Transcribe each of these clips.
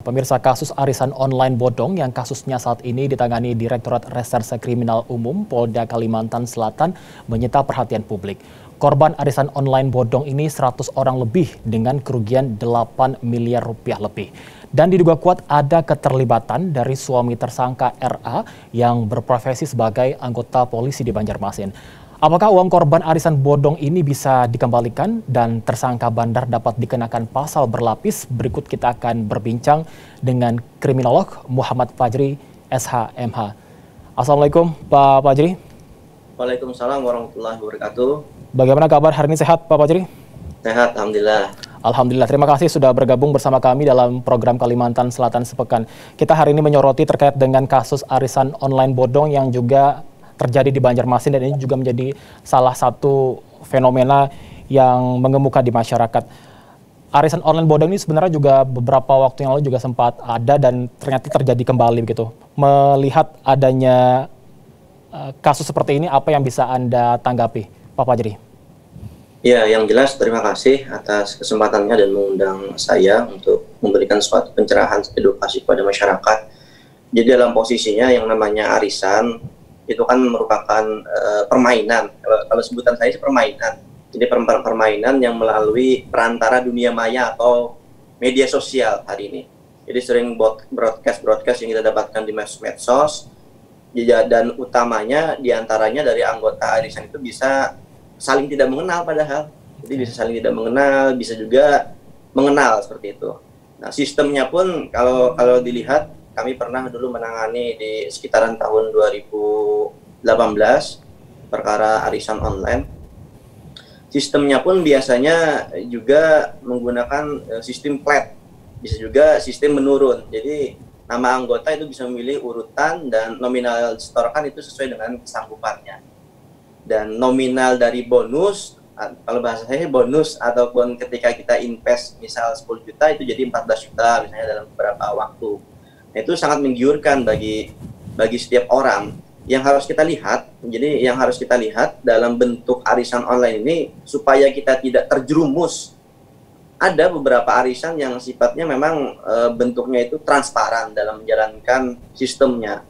Pemirsa, kasus arisan online bodong yang kasusnya saat ini ditangani Direktorat Reserse Kriminal Umum Polda Kalimantan Selatan menyita perhatian publik. Korban arisan online bodong ini 100 orang lebih dengan kerugian 8 miliar rupiah lebih. Dan diduga kuat ada keterlibatan dari suami tersangka RA yang berprofesi sebagai anggota polisi di Banjarmasin. Apakah uang korban arisan bodong ini bisa dikembalikan dan tersangka bandar dapat dikenakan pasal berlapis? Berikut kita akan berbincang dengan kriminolog Muhammad Fajri, SHMH. Assalamualaikum Pak Fajri. Waalaikumsalam warahmatullahi wabarakatuh. Bagaimana kabar hari ini, sehat Pak Fajri? Sehat, Alhamdulillah. Alhamdulillah, terima kasih sudah bergabung bersama kami dalam program Kalimantan Selatan Sepekan. Kita hari ini menyoroti terkait dengan kasus arisan online bodong yang juga terjadi di Banjarmasin, dan ini juga menjadi salah satu fenomena yang mengemuka di masyarakat. Arisan online bodong ini sebenarnya juga beberapa waktu yang lalu juga sempat ada dan ternyata terjadi kembali begitu. Melihat adanya kasus seperti ini, apa yang bisa Anda tanggapi, Pak Fajri? Ya, yang jelas terima kasih atas kesempatannya dan mengundang saya untuk memberikan suatu pencerahan edukasi kepada masyarakat. Jadi dalam posisinya yang namanya arisan itu kan merupakan permainan. Kalau sebutan saya permainan. Jadi permainan yang melalui perantara dunia maya atau media sosial hari ini. Jadi sering broadcast yang kita dapatkan di medsos. Dan utamanya diantaranya dari anggota arisan itu bisa saling tidak mengenal padahal. Jadi bisa saling tidak mengenal, bisa juga mengenal seperti itu. Nah, sistemnya pun kalau dilihat, kami pernah dulu menangani di sekitaran tahun 2018 perkara arisan online. Sistemnya pun biasanya juga menggunakan sistem flat, bisa juga sistem menurun. Jadi nama anggota itu bisa memilih urutan dan nominal disetorkan itu sesuai dengan kesanggupannya. Dan nominal dari bonus, kalau bahasa saya bonus, ataupun ketika kita invest misal 10 juta itu jadi 14 juta misalnya dalam beberapa waktu. Itu sangat menggiurkan bagi setiap orang. Yang harus kita lihat, jadi yang harus kita lihat dalam bentuk arisan online ini supaya kita tidak terjerumus. Ada beberapa arisan yang sifatnya memang bentuknya itu transparan dalam menjalankan sistemnya.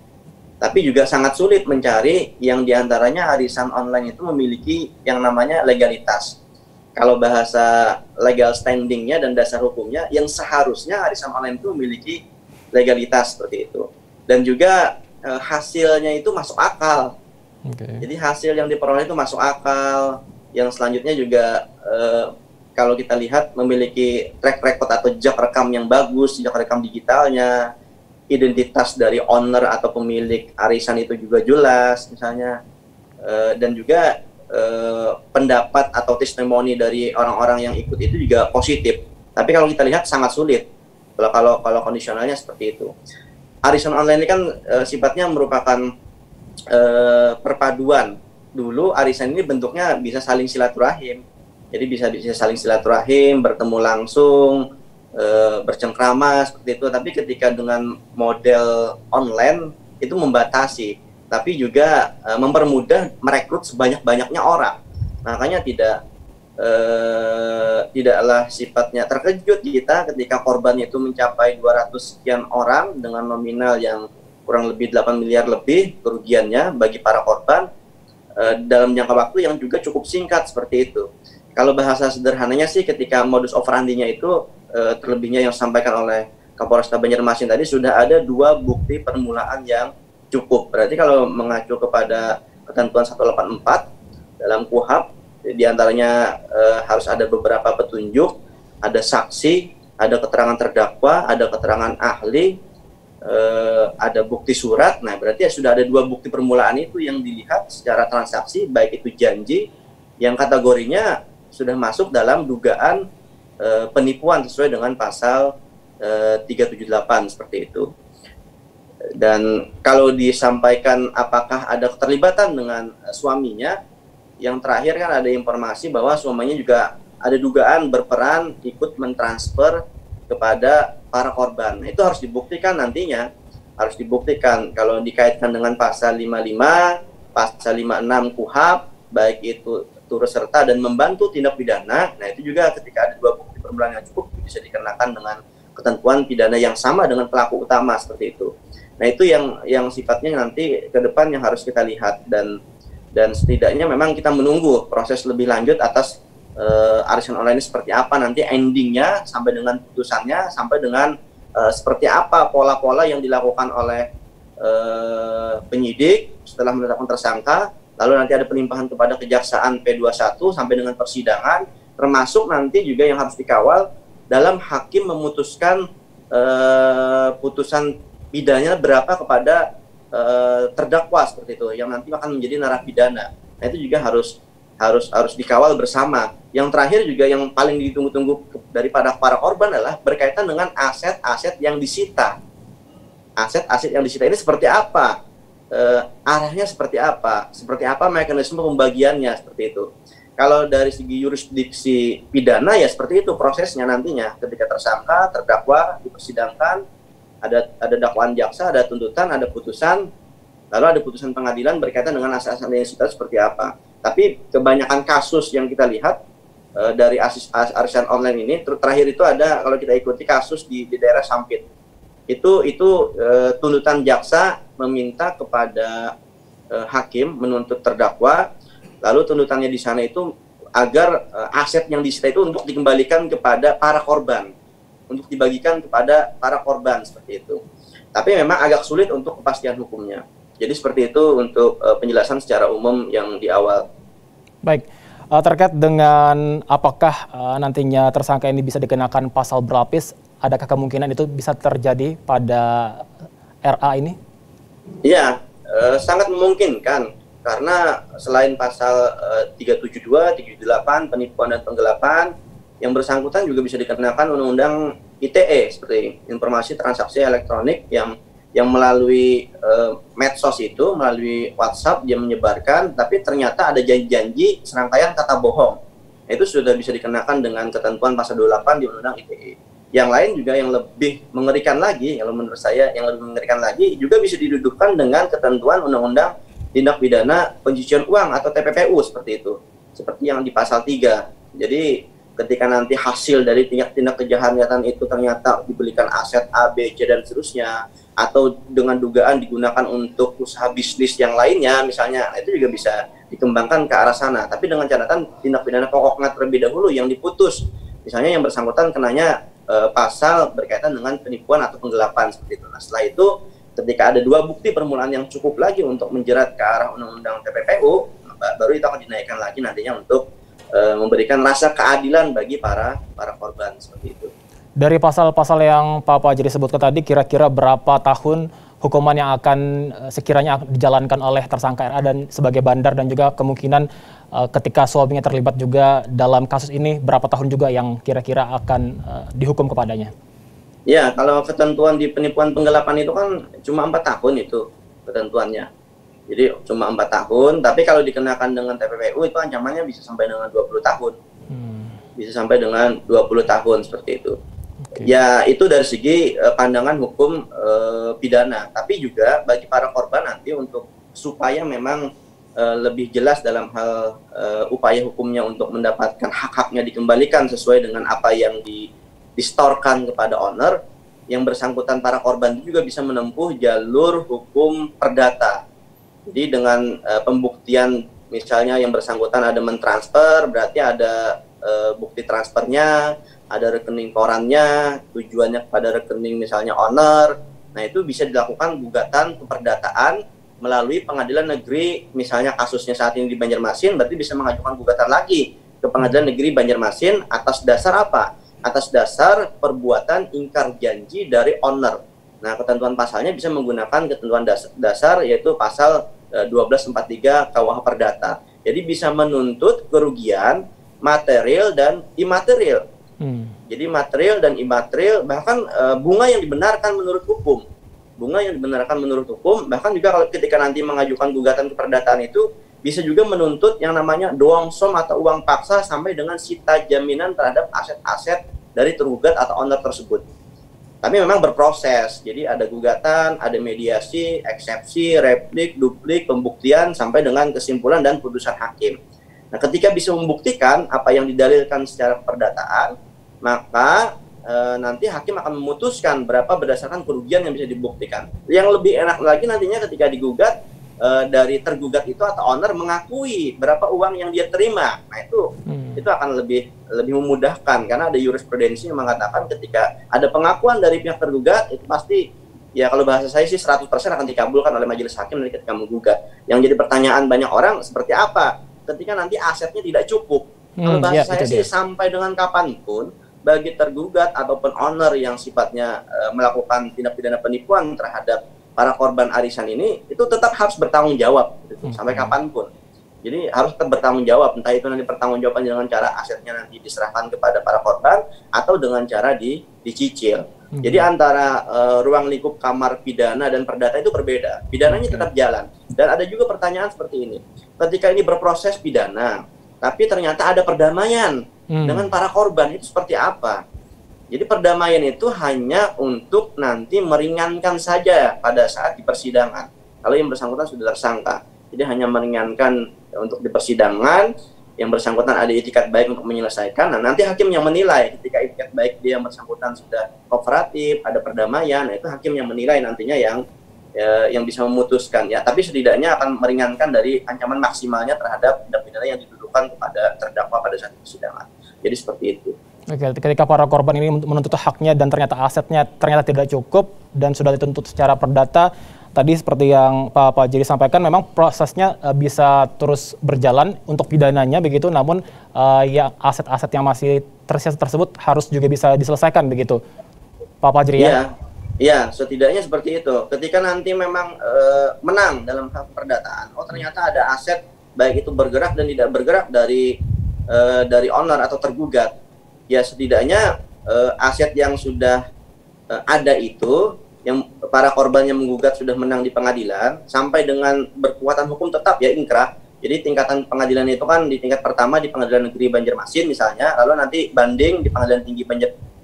Tapi juga sangat sulit mencari yang diantaranya arisan online itu memiliki yang namanya legalitas. Kalau bahasa legal standingnya dan dasar hukumnya, yang seharusnya arisan online itu memiliki legalitas seperti itu, dan juga hasilnya itu masuk akal. Jadi hasil yang diperoleh itu masuk akal. Yang selanjutnya juga kalau kita lihat memiliki track record atau jejak rekam yang bagus, jejak rekam digitalnya, identitas dari owner atau pemilik arisan itu juga jelas misalnya, dan juga pendapat atau testimoni dari orang-orang yang ikut itu juga positif. Tapi kalau kita lihat sangat sulit. Kalau kondisionalnya seperti itu. Arisan online ini kan sifatnya merupakan perpaduan. Dulu arisan ini bentuknya bisa saling silaturahim. Jadi bisa saling silaturahim, bertemu langsung, bercengkrama seperti itu. Tapi ketika dengan model online itu membatasi, tapi juga mempermudah merekrut sebanyak-banyaknya orang. Makanya tidaklah sifatnya terkejut kita ketika korbannya itu mencapai 200 sekian orang dengan nominal yang kurang lebih 8 miliar lebih kerugiannya bagi para korban dalam jangka waktu yang juga cukup singkat seperti itu. Kalau bahasa sederhananya sih, ketika modus operandinya itu terlebihnya yang disampaikan oleh Kapolresta Banjarmasin tadi, sudah ada 2 bukti permulaan yang cukup. Berarti kalau mengacu kepada ketentuan 184 dalam KUHP, di antaranya harus ada beberapa petunjuk, ada saksi, ada keterangan terdakwa, ada keterangan ahli, ada bukti surat. Nah, berarti sudah ada 2 bukti permulaan itu yang dilihat secara transaksi, baik itu janji yang kategorinya sudah masuk dalam dugaan penipuan sesuai dengan pasal 378 seperti itu. Dan kalau disampaikan apakah ada keterlibatan dengan suaminya, yang terakhir kan ada informasi bahwa suaminya juga ada dugaan berperan ikut mentransfer kepada para korban. Nah, itu harus dibuktikan nantinya. Harus dibuktikan kalau dikaitkan dengan pasal 55, pasal 56 KUHP, baik itu turut serta dan membantu tindak pidana. Nah, itu juga ketika ada 2 bukti permulaan yang cukup bisa dikenakan dengan ketentuan pidana yang sama dengan pelaku utama seperti itu. Nah, itu yang sifatnya nanti ke depan yang harus kita lihat, dan setidaknya memang kita menunggu proses lebih lanjut atas arisan online ini seperti apa nanti endingnya, sampai dengan putusannya, sampai dengan seperti apa pola-pola yang dilakukan oleh penyidik setelah menetapkan tersangka, lalu nanti ada pelimpahan kepada kejaksaan P21 sampai dengan persidangan, termasuk nanti juga yang harus dikawal dalam hakim memutuskan putusan pidana berapa kepada terdakwa seperti itu, yang nanti akan menjadi narapidana. Nah, itu juga harus dikawal bersama. Yang terakhir juga yang paling ditunggu-tunggu daripada para korban adalah berkaitan dengan aset-aset yang disita. Aset-aset yang disita ini seperti apa? Arahnya seperti apa mekanisme pembagiannya, seperti itu. Kalau dari segi yurisdiksi pidana ya seperti itu prosesnya nantinya, ketika tersangka, terdakwa dipersidangkan, ada dakwaan jaksa, ada tuntutan, ada putusan, lalu ada putusan pengadilan berkaitan dengan aset-aset yang disita seperti apa. Tapi kebanyakan kasus yang kita lihat dari arisan online ini, terakhir itu ada, kalau kita ikuti kasus di daerah Sampit, itu tuntutan jaksa meminta kepada hakim menuntut terdakwa, lalu tuntutannya di sana itu agar aset yang disita itu untuk dikembalikan kepada para korban, untuk dibagikan kepada para korban seperti itu. Tapi memang agak sulit untuk kepastian hukumnya. Jadi seperti itu untuk penjelasan secara umum yang di awal. Baik, terkait dengan apakah nantinya tersangka ini bisa dikenakan pasal berlapis, adakah kemungkinan itu bisa terjadi pada RA ini? Iya, sangat memungkinkan. Karena selain pasal 372, 378, penipuan dan penggelapan, yang bersangkutan juga bisa dikenakan undang-undang ITE, seperti informasi transaksi elektronik yang melalui medsos itu, melalui WhatsApp dia menyebarkan, tapi ternyata ada janji-janji serangkaian kata bohong. Itu sudah bisa dikenakan dengan ketentuan pasal 28 di undang-undang ITE. Yang lain juga yang lebih mengerikan lagi, kalau menurut saya yang lebih mengerikan lagi, juga bisa didudukan dengan ketentuan undang-undang tindak pidana pencucian uang atau TPPU seperti itu. Seperti yang di pasal 3. Jadi ketika nanti hasil dari tindak kejahatan itu ternyata dibelikan aset A, B, C, dan seterusnya, atau dengan dugaan digunakan untuk usaha bisnis yang lainnya misalnya, itu juga bisa dikembangkan ke arah sana. Tapi dengan catatan tindak pidana pokoknya terlebih dahulu yang diputus. Misalnya yang bersangkutan kenanya pasal berkaitan dengan penipuan atau penggelapan seperti itu. Nah, setelah itu ketika ada dua bukti permulaan yang cukup lagi untuk menjerat ke arah undang-undang TPPU, baru itu akan dinaikkan lagi nantinya untuk memberikan rasa keadilan bagi para korban seperti itu. Dari pasal-pasal yang Pak Fajri sebutkan tadi, kira-kira berapa tahun hukuman yang akan sekiranya dijalankan oleh tersangka RA dan sebagai bandar, dan juga kemungkinan ketika suaminya terlibat juga dalam kasus ini, berapa tahun juga yang kira-kira akan dihukum kepadanya? Ya, kalau ketentuan di penipuan penggelapan itu kan cuma 4 tahun itu ketentuannya. Jadi cuma 4 tahun, tapi kalau dikenakan dengan TPPU itu ancamannya bisa sampai dengan 20 tahun. Bisa sampai dengan 20 tahun seperti itu. Okay. Ya, itu dari segi pandangan hukum pidana. Tapi juga bagi para korban nanti untuk supaya memang lebih jelas dalam hal upaya hukumnya untuk mendapatkan hak-haknya dikembalikan sesuai dengan apa yang distorkan kepada owner, yang bersangkutan para korban juga bisa menempuh jalur hukum perdata. Jadi dengan pembuktian misalnya yang bersangkutan ada mentransfer, berarti ada bukti transfernya, ada rekening korannya, tujuannya kepada rekening misalnya owner. Nah, itu bisa dilakukan gugatan keperdataan melalui pengadilan negeri, misalnya kasusnya saat ini di Banjarmasin, berarti bisa mengajukan gugatan lagi ke pengadilan negeri Banjarmasin atas dasar apa? Atas dasar perbuatan ingkar janji dari owner. Nah, ketentuan pasalnya bisa menggunakan ketentuan dasar yaitu pasal 1243 KUH Perdata. Jadi bisa menuntut kerugian material dan imaterial. Jadi material dan imaterial, bahkan bunga yang dibenarkan menurut hukum. Bunga yang dibenarkan menurut hukum, bahkan juga kalau ketika nanti mengajukan gugatan keperdataan itu bisa juga menuntut yang namanya doang som atau uang paksa sampai dengan sita jaminan terhadap aset-aset dari tergugat atau owner tersebut. Tapi memang berproses, jadi ada gugatan, ada mediasi, eksepsi, replik, duplik, pembuktian, sampai dengan kesimpulan dan putusan hakim. Nah, ketika bisa membuktikan apa yang didalilkan secara keperdataan, maka nanti hakim akan memutuskan berapa berdasarkan kerugian yang bisa dibuktikan. Yang lebih enak lagi nantinya ketika digugat, dari tergugat itu atau owner mengakui berapa uang yang dia terima. Nah itu akan lebih memudahkan, karena ada jurisprudensi yang mengatakan ketika ada pengakuan dari pihak tergugat itu pasti, ya kalau bahasa saya sih 100% akan dikabulkan oleh majelis hakim ketika menggugat. Yang jadi pertanyaan banyak orang seperti apa ketika nanti asetnya tidak cukup. Kalau bahasa saya sih sampai dengan kapanpun bagi tergugat ataupun owner yang sifatnya melakukan tindak pidana penipuan terhadap para korban arisan ini itu tetap harus bertanggung jawab gitu, sampai kapanpun. Jadi harus tetap bertanggung jawab, entah itu nanti pertanggungjawaban dengan cara asetnya nanti diserahkan kepada para korban atau dengan cara dicicil. Jadi antara ruang lingkup kamar pidana dan perdata itu berbeda. Pidananya tetap jalan. Dan ada juga pertanyaan seperti ini. Ketika ini berproses pidana, tapi ternyata ada perdamaian dengan para korban, itu seperti apa? Jadi perdamaian itu hanya untuk nanti meringankan saja pada saat di persidangan. Kalau yang bersangkutan sudah tersangka, jadi hanya meringankan untuk di persidangan, yang bersangkutan ada itikat baik untuk menyelesaikan. Nah, nanti hakim yang menilai ketika itikat baik dia yang bersangkutan sudah kooperatif, ada perdamaian, nah itu hakim yang menilai nantinya yang bisa memutuskan ya. Tapi setidaknya akan meringankan dari ancaman maksimalnya terhadap tindak pidana yang dituduhkan kepada terdakwa pada saat persidangan. Jadi seperti itu. Oke, ketika para korban ini menuntut haknya dan ternyata asetnya ternyata tidak cukup dan sudah dituntut secara perdata, tadi seperti yang Pak Fajri sampaikan, memang prosesnya bisa terus berjalan untuk pidananya begitu, namun ya aset-aset yang masih tersisa tersebut harus juga bisa diselesaikan begitu, Pak Fajri ya? Iya, setidaknya seperti itu. Ketika nanti memang menang dalam hal perdataan, oh ternyata ada aset baik itu bergerak dan tidak bergerak dari owner atau tergugat. Ya setidaknya aset yang sudah ada itu, yang para korban yang menggugat sudah menang di pengadilan, sampai dengan berkekuatan hukum tetap ya ingkrah. Jadi tingkatan pengadilan itu kan di tingkat pertama di Pengadilan Negeri Banjarmasin misalnya, lalu nanti banding di Pengadilan Tinggi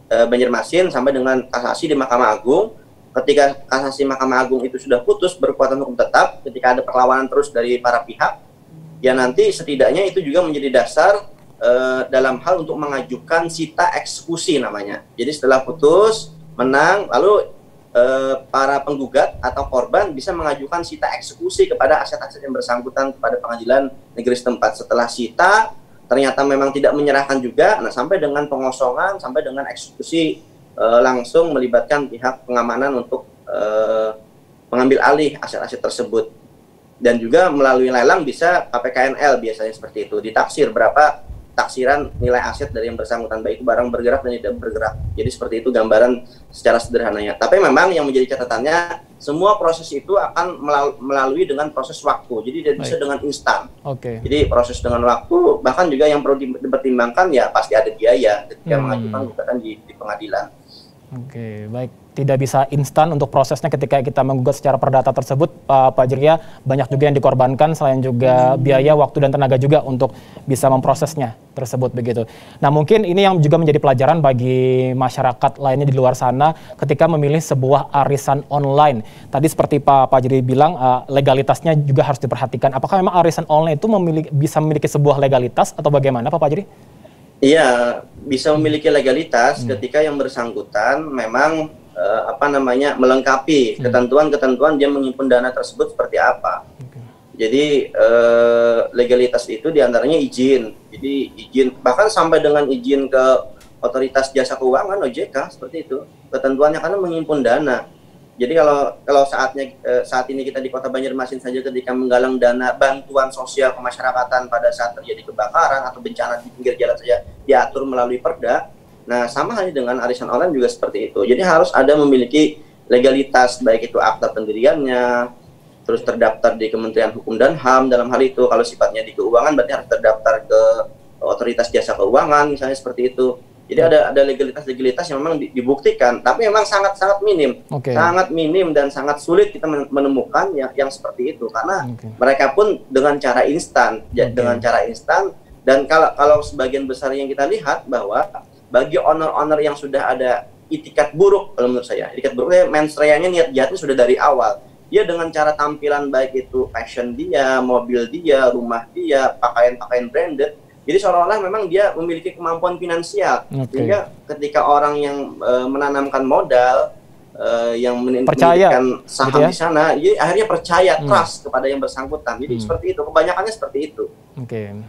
Banjarmasin sampai dengan kasasi di Mahkamah Agung. Ketika kasasi Mahkamah Agung itu sudah putus berkekuatan hukum tetap, ketika ada perlawanan terus dari para pihak, ya nanti setidaknya itu juga menjadi dasar dalam hal untuk mengajukan sita eksekusi namanya. Jadi setelah putus, menang, lalu para penggugat atau korban bisa mengajukan sita eksekusi kepada aset-aset yang bersangkutan kepada pengadilan negeri setempat. Setelah sita, ternyata memang tidak menyerahkan juga, nah sampai dengan pengosongan, sampai dengan eksekusi langsung melibatkan pihak pengamanan untuk mengambil alih aset-aset tersebut. Dan juga melalui lelang bisa KPKNL biasanya seperti itu, ditaksir berapa taksiran nilai aset dari yang bersangkutan, baik itu barang bergerak dan tidak bergerak. Jadi seperti itu gambaran secara sederhananya. Tapi memang yang menjadi catatannya, semua proses itu akan melalui dengan proses waktu. Jadi tidak bisa dengan instan. Jadi proses dengan waktu, bahkan juga yang perlu dipertimbangkan ya pasti ada biaya ketika mengajukan gugatan di pengadilan. Oke, baik. Tidak bisa instan untuk prosesnya ketika kita menggugat secara perdata tersebut, Pak Fajri, banyak juga yang dikorbankan selain juga biaya, waktu, dan tenaga juga untuk bisa memprosesnya tersebut begitu. Nah mungkin ini yang juga menjadi pelajaran bagi masyarakat lainnya di luar sana ketika memilih sebuah arisan online. Tadi seperti Pak Fajri bilang, legalitasnya juga harus diperhatikan. Apakah memang arisan online itu bisa memiliki sebuah legalitas atau bagaimana Pak Fajri? Iya, bisa memiliki legalitas ketika yang bersangkutan memang melengkapi ketentuan-ketentuan dia menghimpun dana tersebut seperti apa. Jadi legalitas itu diantaranya izin. Jadi izin bahkan sampai dengan izin ke Otoritas Jasa Keuangan (OJK) seperti itu. Ketentuannya karena menghimpun dana. Jadi kalau saat ini kita di Kota Banjarmasin saja ketika menggalang dana bantuan sosial kemasyarakatan pada saat terjadi kebakaran atau bencana di pinggir jalan saja diatur melalui Perda. Nah, sama halnya dengan arisan online juga seperti itu. Jadi harus ada memiliki legalitas, baik itu akta pendiriannya, terus terdaftar di Kementerian Hukum dan HAM dalam hal itu. Kalau sifatnya di keuangan berarti harus terdaftar ke Otoritas Jasa Keuangan misalnya seperti itu. Jadi ada legalitas yang memang dibuktikan, tapi memang sangat minim, sangat minim dan sangat sulit kita menemukan yang seperti itu karena mereka pun dengan cara instan, dan kalau sebagian besar yang kita lihat bahwa bagi owner-owner yang sudah ada itikat buruk, kalau menurut saya itikat buruknya mens reanya, niat jahatnya sudah dari awal. Dia dengan cara tampilan baik itu fashion dia, mobil dia, rumah dia, pakaian-pakaian branded, Jadi seolah-olah memang dia memiliki kemampuan finansial. Sehingga ketika orang yang menanamkan modal, yang mendirikan saham gitu ya? Di sana, jadi akhirnya percaya, trust kepada yang bersangkutan. Jadi seperti itu, kebanyakannya seperti itu.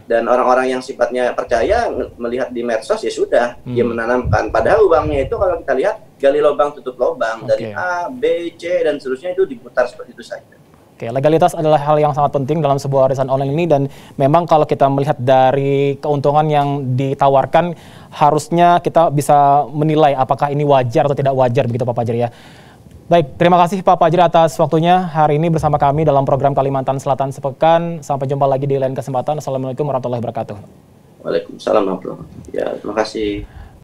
Dan orang-orang yang sifatnya percaya, melihat di medsos ya sudah, dia menanamkan. Padahal uangnya itu kalau kita lihat, gali lubang tutup lubang, dari A, B, C, dan seterusnya itu diputar seperti itu saja. Legalitas adalah hal yang sangat penting dalam sebuah arisan online ini, dan memang kalau kita melihat dari keuntungan yang ditawarkan, harusnya kita bisa menilai apakah ini wajar atau tidak wajar, begitu Pak Fajri ya. Baik, terima kasih Pak Fajri atas waktunya hari ini bersama kami dalam program Kalimantan Selatan Sepekan. Sampai jumpa lagi di lain kesempatan. Assalamualaikum warahmatullahi wabarakatuh. Waalaikumsalam warahmatullahi wabarakatuh. Ya, terima kasih.